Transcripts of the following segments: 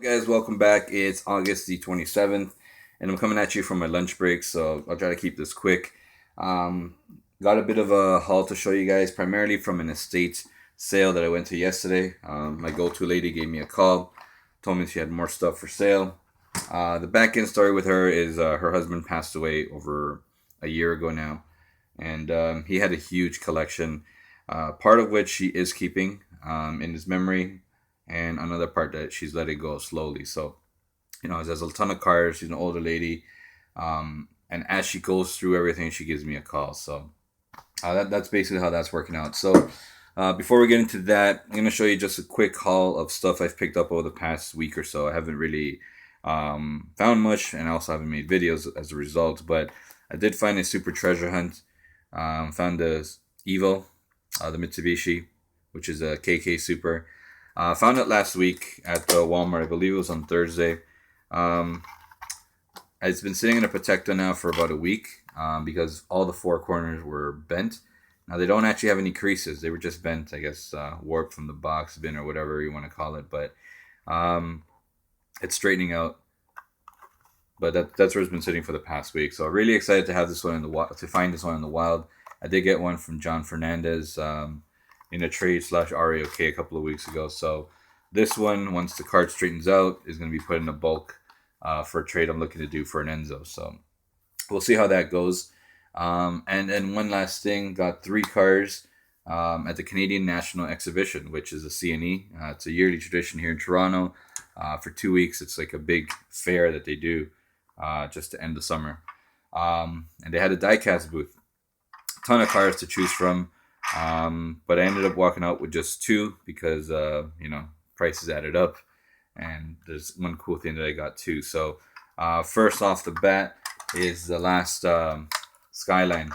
Guys, welcome back. It's August the 27th, and I'm coming at you from my lunch break, so I'll try to keep this quick. Um, got a bit of a haul to show you guys, primarily from an estate sale that I went to yesterday. My go to lady gave me a call, told me she had more stuff for sale. The back end story with her is her husband passed away over a year ago now, and he had a huge collection, part of which she is keeping in his memory, and another part that she's letting go slowly. So, there's a ton of cars. She's an older lady, and as she goes through everything, she gives me a call. So that's basically how that's working out. So before we get into that, I'm gonna show you just a quick haul of stuff I've picked up over the past week or so. I haven't really found much, and I also haven't made videos as a result. But I did find a super treasure hunt. Found the Evo, the Mitsubishi, which is a KK Super. Found it last week at Walmart. I believe it was on Thursday. Um, it's been sitting in a protector now for about a week because all the four corners were bent. Now they don't actually have any creases; they were just bent, I guess, warped from the box bin or whatever you want to call it. But um, it's straightening out. But that's where it's been sitting for the past week. So really excited to have this one in the wild, to find this one in the wild. I did get one from John Fernandez in a trade slash RAOK a couple of weeks ago. So this one, once the card straightens out, is going to be put in a bulk for a trade I'm looking to do for an Enzo. So we'll see how that goes. And then one last thing, got three cars at the Canadian National Exhibition, which is a CNE. It's a yearly tradition here in Toronto. For 2 weeks, it's like a big fair that they do just to end the summer. And they had a diecast booth. Ton of cars to choose from. But I ended up walking out with just two because, prices added up. And there's one cool thing that I got too. So, first off the bat is the last Skyline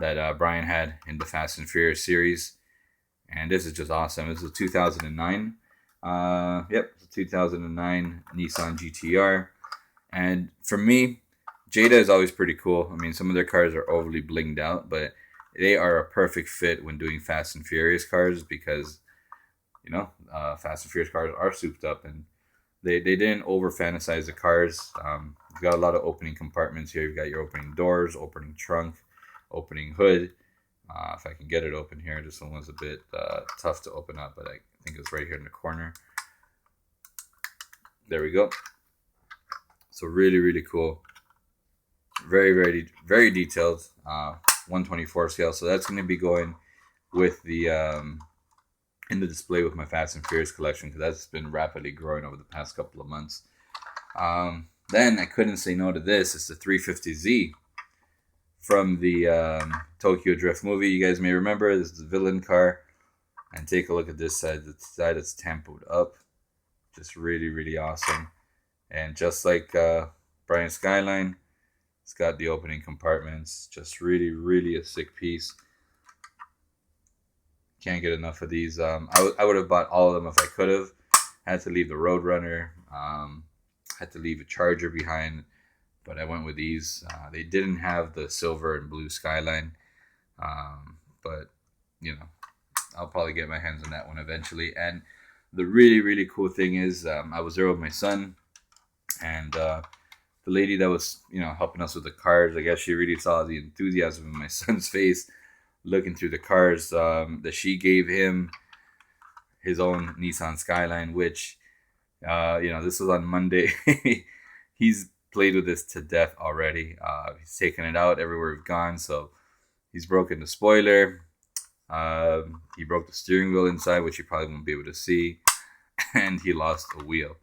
that Brian had in the Fast and Furious series. And this is just awesome. This is a 2009. It's a 2009 Nissan GTR. And for me, Jada is always pretty cool. I mean, some of their cars are overly blinged out, but they are a perfect fit when doing Fast and Furious cars because, Fast and Furious cars are souped up and they didn't over fantasize the cars. You've got a lot of opening compartments here. You've got your opening doors, opening trunk, opening hood. If I can get it open here, this one was a bit tough to open up, but I think it's right here in the corner. There we go. So really, really cool. Very, very, very detailed. 124 scale. So that's going to be going with the in the display with my Fast and Furious collection because that's been rapidly growing over the past couple of months. Then I couldn't say no to this. It's the 350Z from the Tokyo Drift movie. You guys may remember this is the villain car. And take a look at this side. The side that's tempoed up. Just really, really awesome. And just like Brian Skyline, it's got the opening compartments. Just really, really a sick piece. Can't get enough of these. I would have bought all of them if I could have. Had to leave the Roadrunner. Had to leave a Charger behind. But I went with these. They didn't have the silver and blue Skyline. But, I'll probably get my hands on that one eventually. And the really, really cool thing is I was there with my son. And the lady that was, helping us with the cars, I guess she really saw the enthusiasm in my son's face looking through the cars that she gave him his own Nissan Skyline, which, this was on Monday. He's played with this to death already. He's taken it out everywhere we've gone. So he's broken the spoiler. He broke the steering wheel inside, which you probably won't be able to see. And he lost a wheel.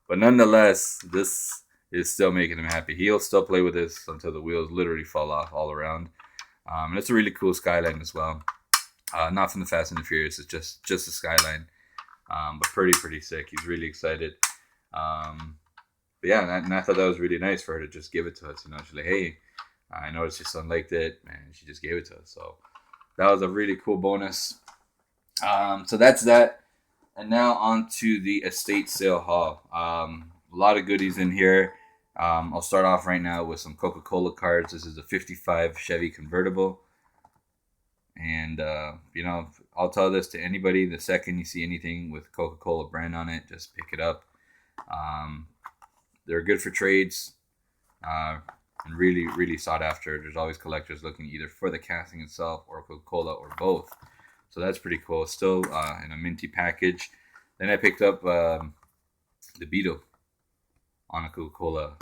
But nonetheless, this is still making him happy. He'll still play with this until the wheels literally fall off all around. And it's a really cool Skyline as well. Not from the Fast and the Furious. It's just a Skyline. But pretty sick. He's really excited. But yeah, and I thought that was really nice for her to just give it to us. She's like, hey, I noticed your son liked it. And she just gave it to us. So that was a really cool bonus. So that's that. And now on to the estate sale haul. A lot of goodies in here. I'll start off right now with some Coca-Cola cards. This is a 55 Chevy convertible. And, I'll tell this to anybody. The second you see anything with Coca-Cola brand on it, just pick it up. Um, they're good for trades, uh, and really, really sought after. There's always collectors looking either for the casting itself or Coca-Cola or both. So that's pretty cool. Still in a minty package. Then I picked up the Beetle on a Coca-Cola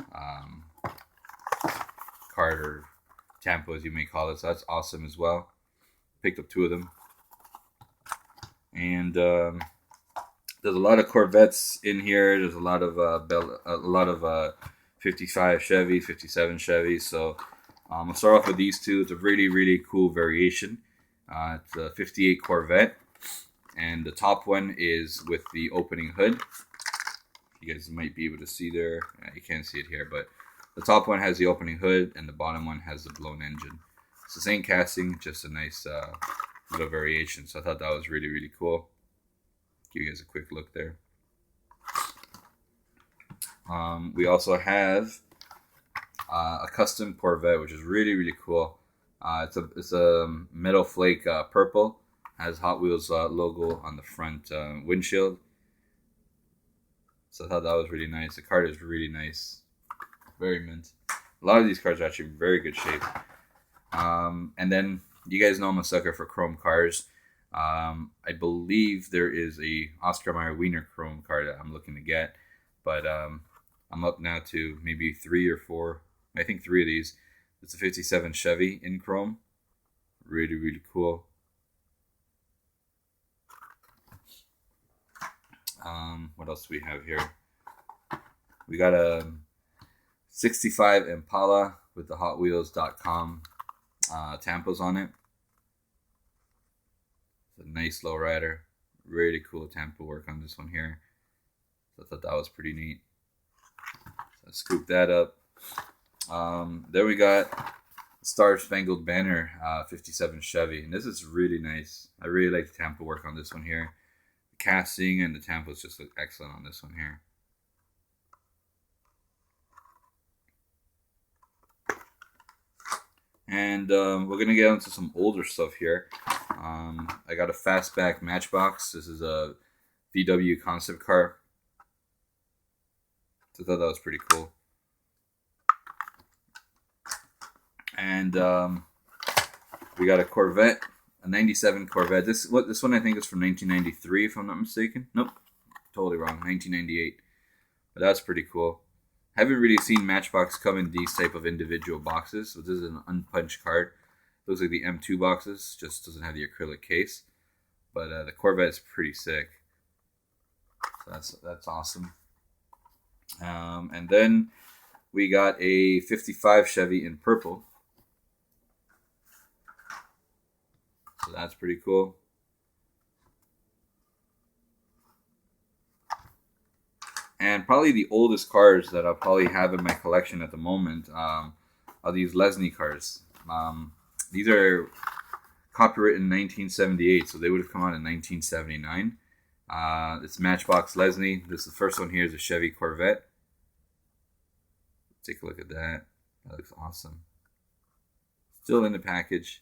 card, or Tampa as you may call it. So that's awesome as well. Picked up two of them. And there's a lot of Corvettes in here. There's a lot of 55 Chevys, 57 Chevys. So I'll start off with these two. It's a really, really cool variation. It's a 58 Corvette, and the top one is with the opening hood. You guys might be able to see there. You can't see it here, but the top one has the opening hood, and the bottom one has the blown engine. It's the same casting, just a nice little variation. So I thought that was really, really cool. Give you guys a quick look there. We also have a custom Corvette, which is really, really cool. It's a metal flake purple. Has Hot Wheels logo on the front windshield. So I thought that was really nice. The card is really nice, very mint. A lot of these cards are actually in very good shape. And then you guys know I'm a sucker for chrome cars. I believe there is a Oscar Mayer Wiener chrome card that I'm looking to get, but I'm up now to maybe 3 or 4. I think 3 of these. It's a 57 Chevy in chrome. Really, really cool. What else do we have here? We got a 65 Impala with the HotWheels.com tampos on it. It's a nice lowrider. Really cool tampo work on this one here. So I thought that was pretty neat. So I scooped that up. There we got Star Spangled Banner 57 Chevy, and this is really nice. I really like the tampo work on this one here. The casting and the tampos just look excellent on this one here. And we're gonna get into some older stuff here. I got a Fastback Matchbox. This is a VW concept car. So I thought that was pretty cool. And we got a Corvette, a 97 Corvette. This one I think is from 1993, if I'm not mistaken. Nope, totally wrong. 1998. But that's pretty cool. Haven't really seen Matchbox come in these type of individual boxes. So this is an unpunched card. Looks like the M2 boxes, just doesn't have the acrylic case. But the Corvette is pretty sick. So that's awesome. And then we got a 55 Chevy in purple. So that's pretty cool. And probably the oldest cars that I'll probably have in my collection at the moment are these Lesney cars. These are copyrighted in 1978, so they would have come out in 1979. It's Matchbox Lesney. The first one here is a Chevy Corvette. Take a look at that. That looks awesome. Still in the package.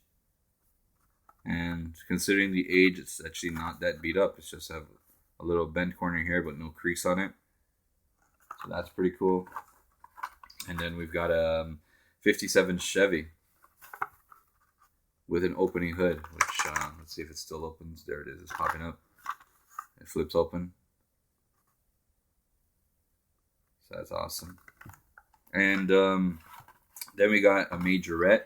And considering the age, it's actually not that beat up. It's just have a little bent corner here, but no crease on it. So that's pretty cool. And then we've got a 57 Chevy with an opening hood, which let's see if it still opens. There it is. It's popping up. It flips open. So that's awesome. And then we got a Majorette.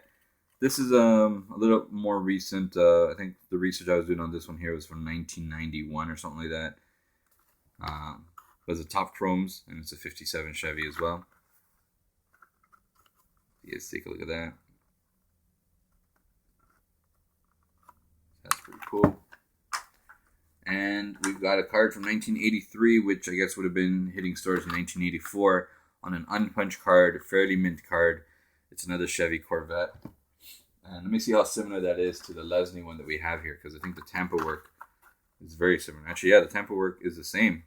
This is a little more recent. I think the research I was doing on this one here was from 1991 or something like that. It was a top chromes, and it's a 57 Chevy as well. Let's take a look at that. That's pretty cool. And we've got a card from 1983, which I guess would have been hitting stores in 1984, on an unpunched card, a fairly mint card. It's another Chevy Corvette. And let me see how similar that is to the Lesney one that we have here, because I think the tampo work is very similar. Actually, yeah, the tampo work is the same.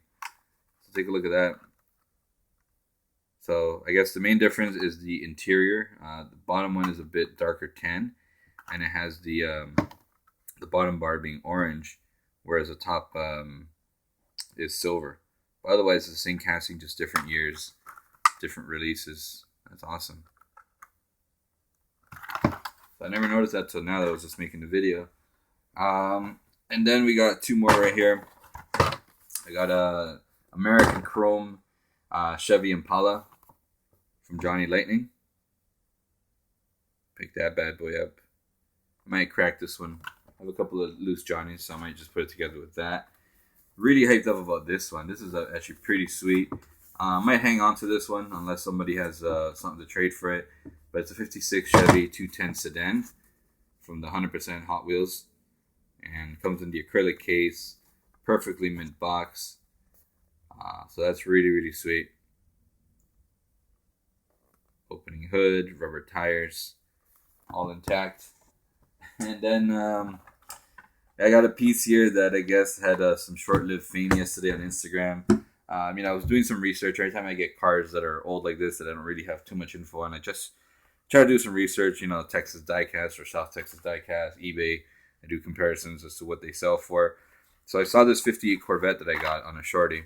So take a look at that. So I guess the main difference is the interior. The bottom one is a bit darker tan, and it has the bottom bar being orange, whereas the top is silver. But otherwise, it's the same casting, just different years, different releases. That's awesome. So I never noticed that till now that I was just making the video. And then we got two more right here. I got a American Chrome Chevy Impala from Johnny Lightning. Pick that bad boy up. I might crack this one. I have a couple of loose Johnnies, so I might just put it together with that. Really hyped up about this one. This is actually pretty sweet. I might hang on to this one unless somebody has something to trade for it. But it's a 56 Chevy 210 sedan from the 100% Hot Wheels. And comes in the acrylic case. Perfectly mint box. So that's really, really sweet. Opening hood, rubber tires, all intact. And then I got a piece here that I guess had some short-lived fame yesterday on Instagram. I was doing some research. Every time I get cars that are old like this that I don't really have too much info on, I just try to do some research. Texas Diecast or South Texas Diecast, eBay. I do comparisons as to what they sell for. So I saw this 58 Corvette that I got on a shorty.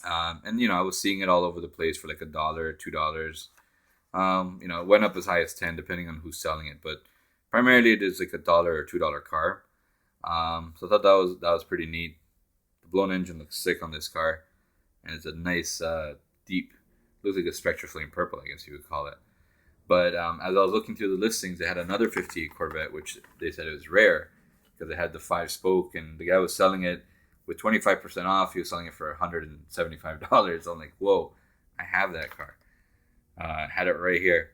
And I was seeing it all over the place for like $1, $2. It went up as high as 10 depending on who's selling it, but primarily it is like $1 or $2 car. So I thought that was pretty neat. The blown engine looks sick on this car, and it's a nice deep, looks like a Spectra Flame purple, I guess you would call it. But as I was looking through the listings, they had another 58 Corvette, which they said it was rare because it had the 5-spoke, and the guy was selling it with 25% off. He was selling it for $175. I'm like, whoa, I have that car. I had it right here.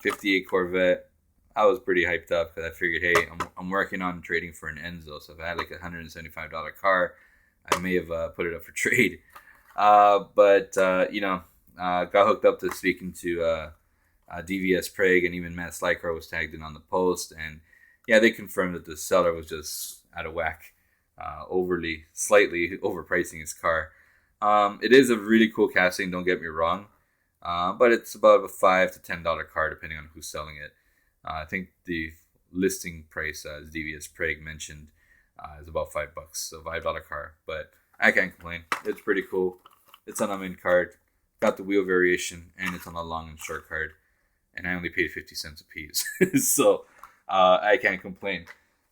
58 Corvette. I was pretty hyped up because I figured, hey, I'm working on trading for an Enzo. So if I had like a $175 car, I may have put it up for trade. But got hooked up to speaking to DVS Prague, and even Matt Slycar was tagged in on the post. And yeah, they confirmed that the seller was just out of whack, slightly overpricing his car. It is a really cool casting, don't get me wrong. But it's about a $5 to $10 car depending on who's selling it. I think the listing price, as DVS Prague mentioned, is about $5, so $5 car. But I can't complain. It's pretty cool. It's on a mint card, got the wheel variation, and it's on a long and short card. And I only paid 50 cents a piece, so I can't complain.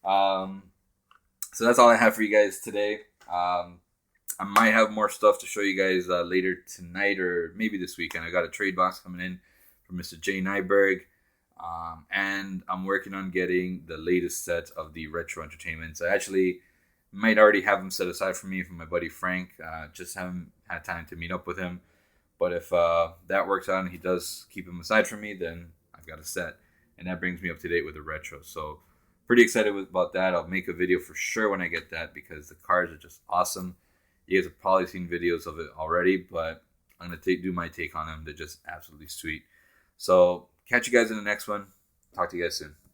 So that's all I have for you guys today. I might have more stuff to show you guys later tonight or maybe this weekend. I got a trade box coming in from Mr. Jay Nyberg. And I'm working on getting the latest set of the Retro Entertainments. I actually might already have them set aside for me from my buddy Frank. Just haven't had time to meet up with him. But if that works out and he does keep them aside for me, then I've got a set. And that brings me up to date with the Retro. So pretty excited about that. I'll make a video for sure when I get that because the cars are just awesome. You guys have probably seen videos of it already, but I'm going to do my take on them. They're just absolutely sweet. So catch you guys in the next one. Talk to you guys soon.